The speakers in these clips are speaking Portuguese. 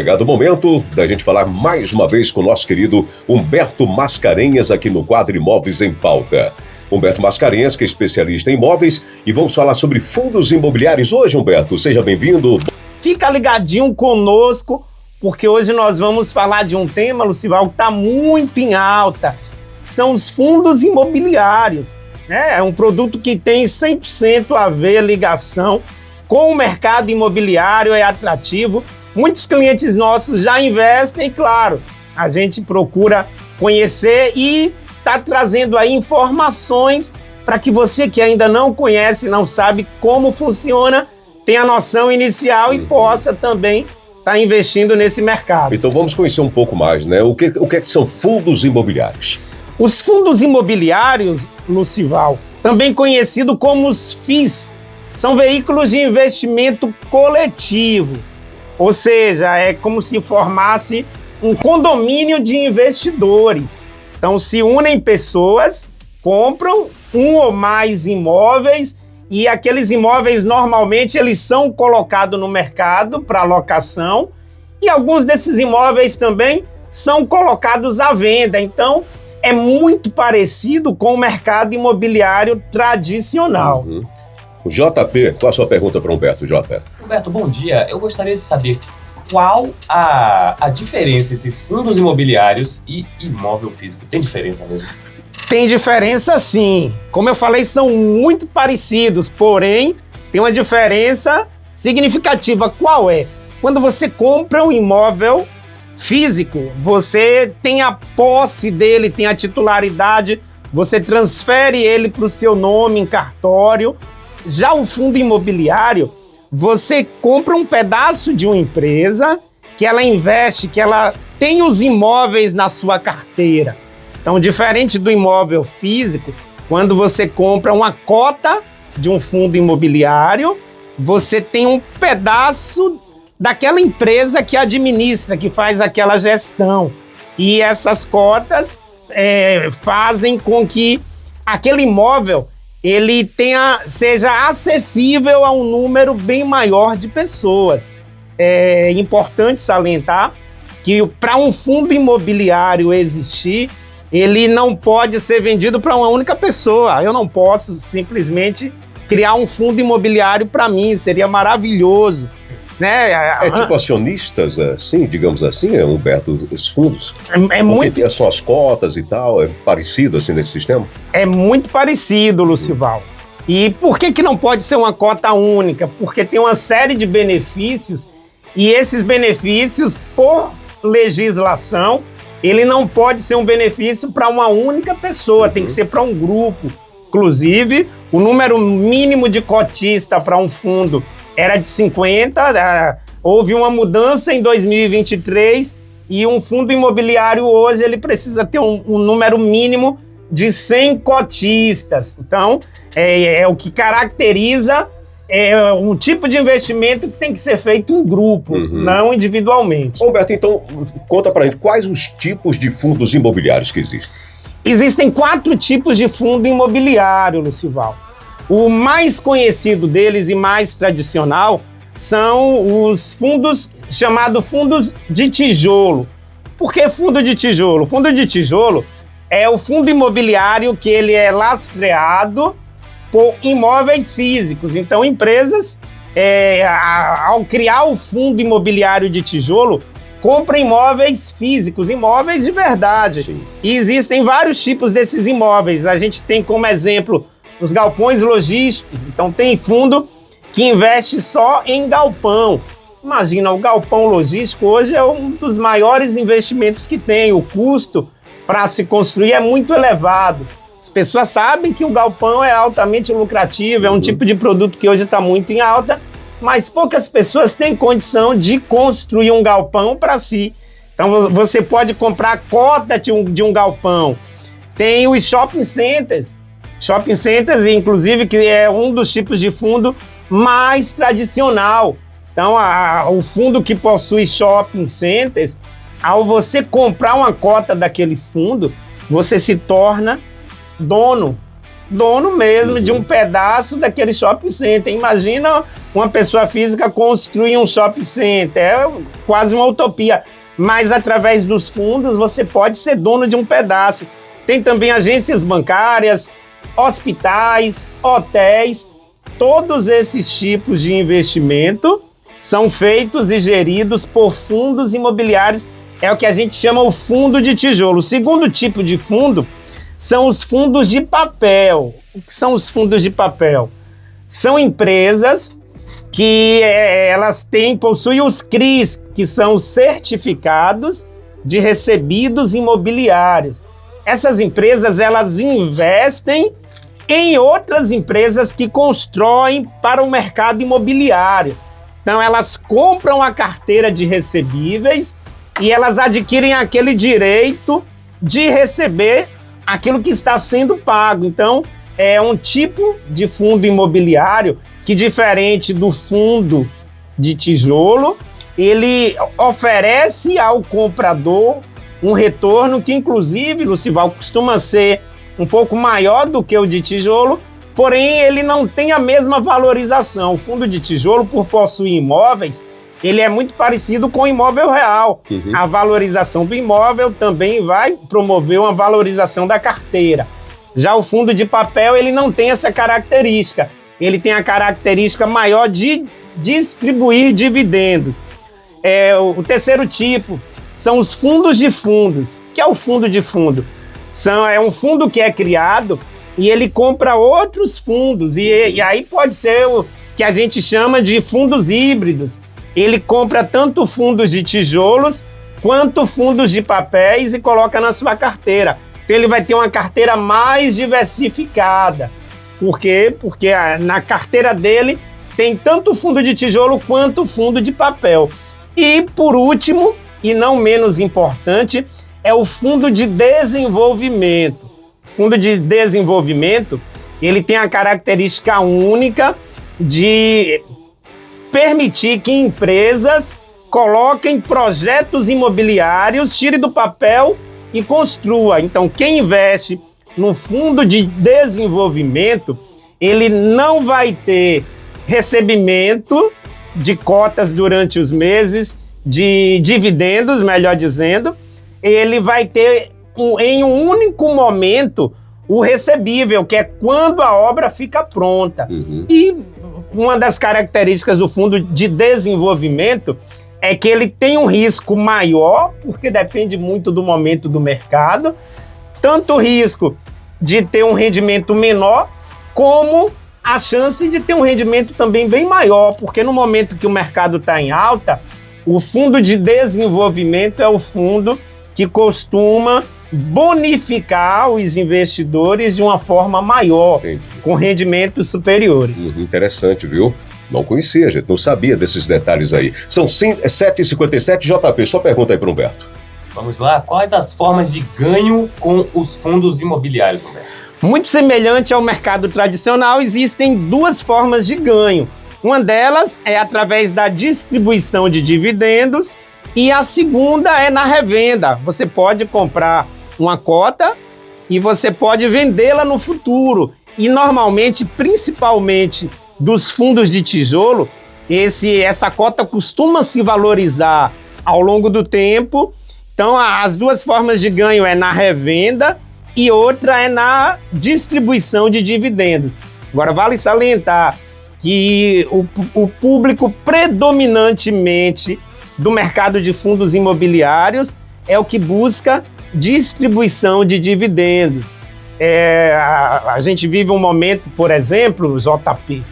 Chegado o momento da gente falar mais uma vez com o nosso querido Humberto Mascarenhas aqui no quadro Imóveis em Pauta. Humberto Mascarenhas, que é especialista em imóveis, e vamos falar sobre fundos imobiliários hoje, Humberto. Seja bem-vindo. Fica ligadinho conosco, porque hoje nós vamos falar de um tema, Lucival, que está muito em alta. São os fundos imobiliários. É um produto que tem 100% a ver, ligação com o mercado imobiliário, é atrativo. Muitos clientes nossos já investem e, claro, a gente procura conhecer e está trazendo aí informações para que você que ainda não conhece, não sabe como funciona, tenha a noção inicial e possa também estar investindo nesse mercado. Então vamos conhecer um pouco mais, né? O que é que são fundos imobiliários? Os fundos imobiliários, Lucival, também conhecido como os FIIs, são veículos de investimento coletivo. Ou seja, é como se formasse um condomínio de investidores. Então, se unem pessoas, compram um ou mais imóveis e aqueles imóveis, normalmente, eles são colocados no mercado para locação e alguns desses imóveis também são colocados à venda. Então, é muito parecido com o mercado imobiliário tradicional. O JP, qual a sua pergunta para o Humberto, Jota? Humberto, bom dia. Eu gostaria de saber qual a diferença entre fundos imobiliários e imóvel físico. Tem diferença mesmo? Tem diferença, sim. Como eu falei, são muito parecidos, porém, tem uma diferença significativa. Qual é? Quando você compra um imóvel físico, você tem a posse dele, tem a titularidade, você transfere ele para o seu nome em cartório. Já o fundo imobiliário, você compra um pedaço de uma empresa que ela investe, que ela tem os imóveis na sua carteira. Então, diferente do imóvel físico, quando você compra uma cota de um fundo imobiliário, você tem um pedaço daquela empresa que administra, que faz aquela gestão. E essas cotas fazem com que aquele imóvel ele seja acessível a um número bem maior de pessoas. É importante salientar que para um fundo imobiliário existir, ele não pode ser vendido para uma única pessoa. Eu não posso simplesmente criar um fundo imobiliário para mim, seria maravilhoso. Né? É tipo acionistas, assim, digamos assim, Humberto, os fundos? Muito. Porque são as cotas e tal, é parecido assim nesse sistema? É muito parecido, Lucival. E por que não pode ser uma cota única? Porque tem uma série de benefícios e esses benefícios, por legislação, ele não pode ser um benefício para uma única pessoa, tem que ser para um grupo. Inclusive, o número mínimo de cotista para um fundo era de 50, houve uma mudança em 2023 e um fundo imobiliário hoje ele precisa ter um número mínimo de 100 cotistas. Então, é o que caracteriza um tipo de investimento que tem que ser feito em grupo, não individualmente. Humberto, então, conta pra gente, quais os tipos de fundos imobiliários que existem? Existem 4 tipos de fundo imobiliário, Lucival. O mais conhecido deles e mais tradicional são os fundos chamados fundos de tijolo. Por que fundo de tijolo? Fundo de tijolo é o fundo imobiliário que ele é lastreado por imóveis físicos. Então, empresas, ao criar o fundo imobiliário de tijolo, compram imóveis físicos, imóveis de verdade. Sim. E existem vários tipos desses imóveis. A gente tem como exemplo os galpões logísticos. Então, tem fundo que investe só em galpão. Imagina, o galpão logístico hoje é um dos maiores investimentos que tem. O custo para se construir é muito elevado. As pessoas sabem que o galpão é altamente lucrativo, é um tipo de produto que hoje está muito em alta, mas poucas pessoas têm condição de construir um galpão para si. Então, você pode comprar cota de um galpão. Tem os shopping centers. Shopping centers, inclusive, que é um dos tipos de fundo mais tradicional. Então, o fundo que possui shopping centers, ao você comprar uma cota daquele fundo, você se torna dono dono mesmo de um pedaço daquele shopping center. Imagina uma pessoa física construir um shopping center, é quase uma utopia. Mas através dos fundos você pode ser dono de um pedaço. Tem também agências bancárias, hospitais, hotéis. Todos esses tipos de investimento são feitos e geridos por fundos imobiliários. É o que a gente chama o fundo de tijolo. O segundo tipo de fundo são os fundos de papel. O que são os fundos de papel? São empresas que elas possuem os CRIs, que são os certificados de recebidos imobiliários. Essas empresas, elas investem em outras empresas que constroem para o mercado imobiliário. Então, elas compram a carteira de recebíveis e elas adquirem aquele direito de receber aquilo que está sendo pago. Então, é um tipo de fundo imobiliário que, diferente do fundo de tijolo, ele oferece ao comprador um retorno que, inclusive, Lucival, costuma ser um pouco maior do que o de tijolo, porém ele não tem a mesma valorização. O fundo de tijolo, por possuir imóveis, ele é muito parecido com o imóvel real. A valorização do imóvel também vai promover uma valorização da carteira. Já o fundo de papel, ele não tem essa característica. Ele tem a característica maior de distribuir dividendos. O terceiro tipo são os fundos de fundos. O que é o fundo de fundo? É um fundo que é criado e ele compra outros fundos. E aí pode ser o que a gente chama de fundos híbridos. Ele compra tanto fundos de tijolos quanto fundos de papéis e coloca na sua carteira. Então ele vai ter uma carteira mais diversificada. Por quê? Porque na carteira dele tem tanto fundo de tijolo quanto fundo de papel. E por último, e não menos importante, é o fundo de desenvolvimento. O fundo de desenvolvimento, ele tem a característica única de permitir que empresas coloquem projetos imobiliários, tire do papel e construa. Então, quem investe no fundo de desenvolvimento, ele não vai ter recebimento de cotas durante os meses, de dividendos, melhor dizendo. Ele vai ter em um único momento o recebível, que é quando a obra fica pronta. E uma das características do fundo de desenvolvimento é que ele tem um risco maior, porque depende muito do momento do mercado, tanto o risco de ter um rendimento menor, como a chance de ter um rendimento também bem maior, porque no momento que o mercado está em alta, o fundo de desenvolvimento é o fundo que costuma bonificar os investidores de uma forma maior, Entendi. Com rendimentos superiores. Interessante, viu? Não conhecia, gente, não sabia desses detalhes aí. São 7h57, JP, só pergunta aí para o Humberto. Vamos lá, quais as formas de ganho com os fundos imobiliários, Humberto? Muito semelhante ao mercado tradicional, existem duas formas de ganho. Uma delas é através da distribuição de dividendos e a segunda é na revenda. Você pode comprar uma cota e você pode vendê-la no futuro. E normalmente, principalmente dos fundos de tijolo, essa cota costuma se valorizar ao longo do tempo. Então, as duas formas de ganho é na revenda e outra é na distribuição de dividendos. Agora, vale salientar que o público predominantemente do mercado de fundos imobiliários é o que busca distribuição de dividendos. A gente vive um momento, por exemplo, JP,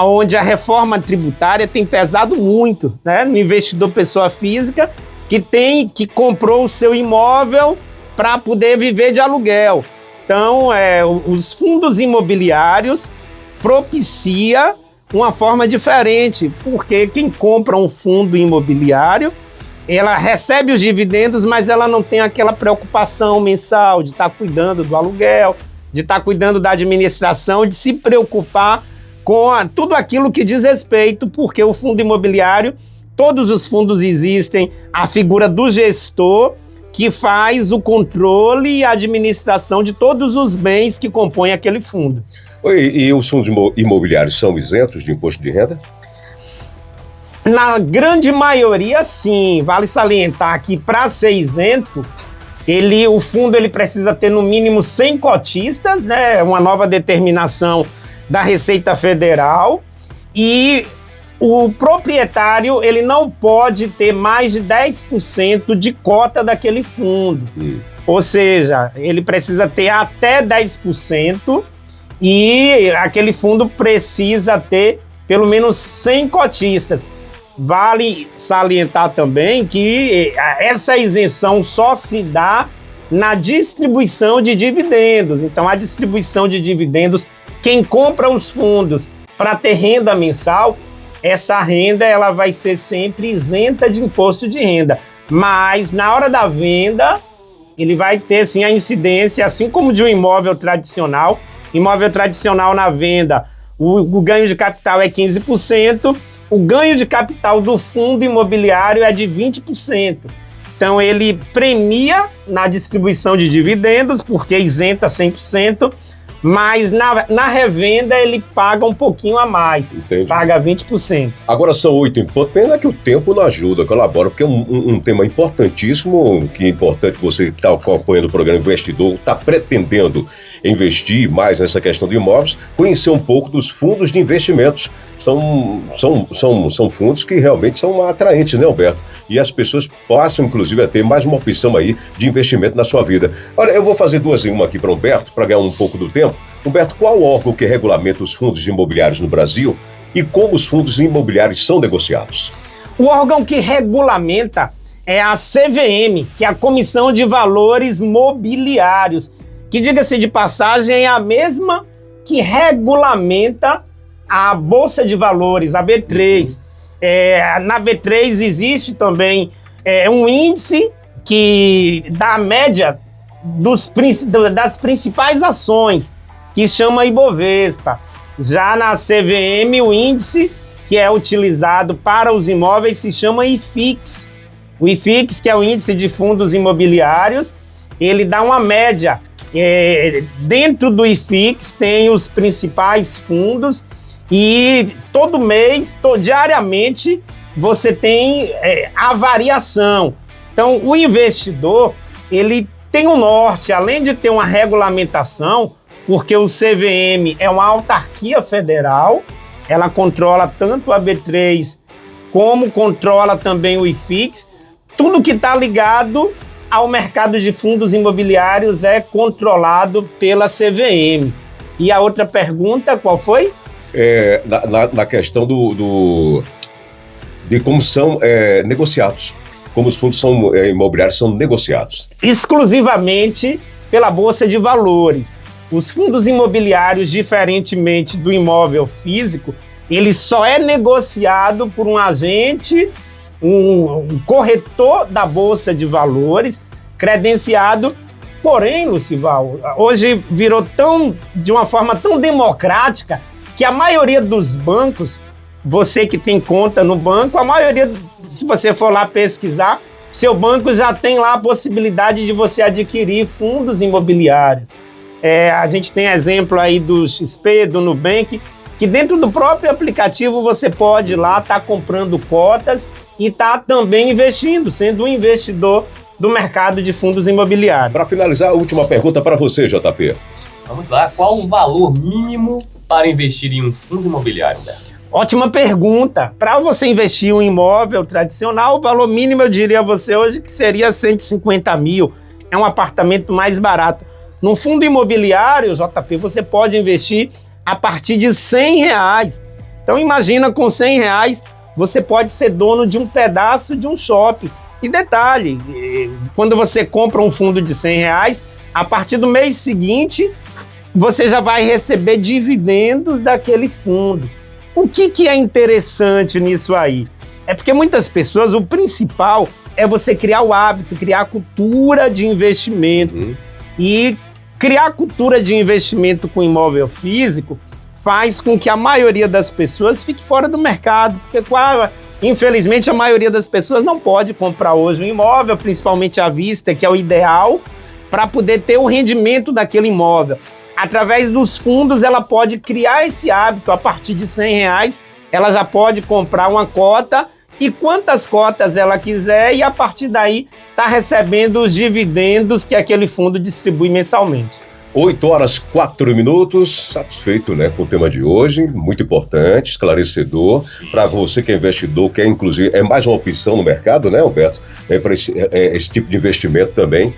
onde a reforma tributária tem pesado muito, né, no investidor pessoa física que comprou o seu imóvel para poder viver de aluguel. Então, os fundos imobiliários propicia uma forma diferente, porque quem compra um fundo imobiliário, ela recebe os dividendos, mas ela não tem aquela preocupação mensal de estar cuidando do aluguel, de estar cuidando da administração, de se preocupar com tudo aquilo que diz respeito, porque o fundo imobiliário, todos os fundos existem, a figura do gestor, que faz o controle e a administração de todos os bens que compõem aquele fundo. E os fundos imobiliários são isentos de imposto de renda? Na grande maioria, sim. Vale salientar que para ser isento, o fundo precisa ter no mínimo 100 cotistas, né? Uma nova determinação da Receita Federal. E o proprietário ele não pode ter mais de 10% de cota daquele fundo. Ou seja, ele precisa ter até 10% e aquele fundo precisa ter pelo menos 100 cotistas. Vale salientar também que essa isenção só se dá na distribuição de dividendos. Então, a distribuição de dividendos, quem compra os fundos para ter renda mensal, essa renda ela vai ser sempre isenta de imposto de renda. Mas, na hora da venda, ele vai ter, sim, a incidência, assim como de um imóvel tradicional. Imóvel tradicional na venda, o ganho de capital é 15%, o ganho de capital do fundo imobiliário é de 20%. Então, ele premia na distribuição de dividendos, porque isenta 100%, mas na revenda ele paga um pouquinho a mais. Entendi. Paga 20%. Agora são 8 em ponto. Pena que o tempo não ajuda, colabora, porque é um tema importantíssimo, que é importante você que está acompanhando o programa Investidor, está pretendendo investir mais nessa questão de imóveis, conhecer um pouco dos fundos de investimentos. São fundos que realmente são atraentes, né, Humberto? E as pessoas passam, inclusive, a ter mais uma opção aí de investimento na sua vida. Olha, eu vou fazer 2 em 1 aqui para o Humberto, para ganhar um pouco do tempo. Humberto, qual o órgão que regulamenta os fundos imobiliários no Brasil e como os fundos imobiliários são negociados? O órgão que regulamenta é a CVM, que é a Comissão de Valores Mobiliários, que, diga-se de passagem, é a mesma que regulamenta a Bolsa de Valores, a B3. Na B3 existe também um índice que dá a média das principais ações, que chama Ibovespa. Já na CVM, o índice que é utilizado para os imóveis se chama IFIX. O IFIX, que é o índice de fundos imobiliários, ele dá uma média. Dentro do IFIX tem os principais fundos e todo mês, diariamente, você tem a variação. Então, o investidor, ele tem um norte, além de ter uma regulamentação, porque o CVM é uma autarquia federal, ela controla tanto a B3 como controla também o IFIX. Tudo que está ligado ao mercado de fundos imobiliários é controlado pela CVM. E a outra pergunta, qual foi? Na questão de como são negociados, como os fundos imobiliários são negociados. Exclusivamente pela Bolsa de Valores. Os fundos imobiliários, diferentemente do imóvel físico, ele só é negociado por um agente, um corretor da Bolsa de Valores, credenciado. Porém, Lucival, hoje virou de uma forma tão democrática que a maioria dos bancos, você que tem conta no banco, a maioria, se você for lá pesquisar, seu banco já tem lá a possibilidade de você adquirir fundos imobiliários. A gente tem exemplo aí do XP, do Nubank, que dentro do próprio aplicativo você pode ir lá estar comprando cotas e estar também investindo, sendo um investidor do mercado de fundos imobiliários. Para finalizar, a última pergunta para você, JP. Vamos lá, qual o valor mínimo para investir em um fundo imobiliário, Humberto? Ótima pergunta. Para você investir em um imóvel tradicional, o valor mínimo eu diria a você hoje que seria 150 mil. É um apartamento mais barato. No fundo imobiliário, JP, você pode investir a partir de R$100. Então imagina, com R$100 você pode ser dono de um pedaço de um shopping. E detalhe, quando você compra um fundo de R$100, a partir do mês seguinte, você já vai receber dividendos daquele fundo. O que é interessante nisso aí? É porque muitas pessoas, o principal é você criar o hábito, criar a cultura de investimento. E criar a cultura de investimento com imóvel físico faz com que a maioria das pessoas fique fora do mercado. Porque Infelizmente, a maioria das pessoas não pode comprar hoje um imóvel, principalmente à vista, que é o ideal, para poder ter o rendimento daquele imóvel. Através dos fundos, ela pode criar esse hábito. A partir de R$100, ela já pode comprar uma cota e quantas cotas ela quiser e a partir daí está recebendo os dividendos que aquele fundo distribui mensalmente. 8h04, satisfeito, né, com o tema de hoje, muito importante, esclarecedor, para você que é investidor, que é inclusive, é mais uma opção no mercado, né, Humberto, para esse tipo de investimento também,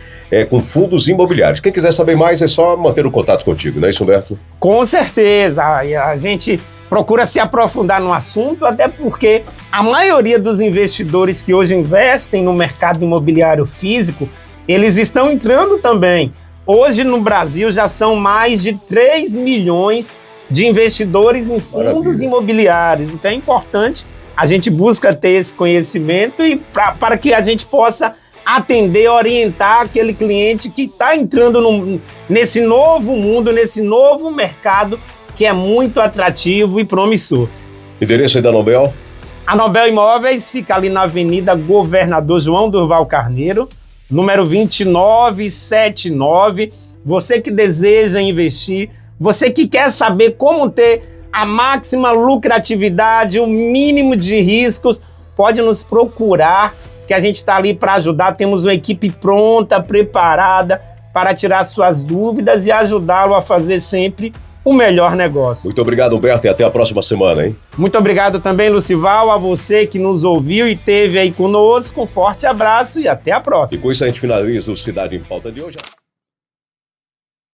com fundos imobiliários. Quem quiser saber mais é só manter o contato contigo, não é isso, Humberto? Com certeza, a gente procura se aprofundar no assunto, até porque a maioria dos investidores que hoje investem no mercado imobiliário físico, eles estão entrando também. Hoje no Brasil já são mais de 3 milhões de investidores em fundos imobiliários. Então é importante, a gente busca ter esse conhecimento e para que a gente possa atender, orientar aquele cliente que está entrando nesse novo mundo, nesse novo mercado que é muito atrativo e promissor. Endereço aí da Nobel? A Nobel Imóveis fica ali na Avenida Governador João Durval Carneiro, número 2979. Você que deseja investir, você que quer saber como ter a máxima lucratividade, o mínimo de riscos, pode nos procurar, que a gente está ali para ajudar. Temos uma equipe pronta, preparada para tirar suas dúvidas e ajudá-lo a fazer sempre o melhor negócio. Muito obrigado, Humberto, e até a próxima semana, hein? Muito obrigado também, Lucival, a você que nos ouviu e esteve aí conosco. Um forte abraço e até a próxima. E com isso a gente finaliza o Cidade em Pauta de hoje.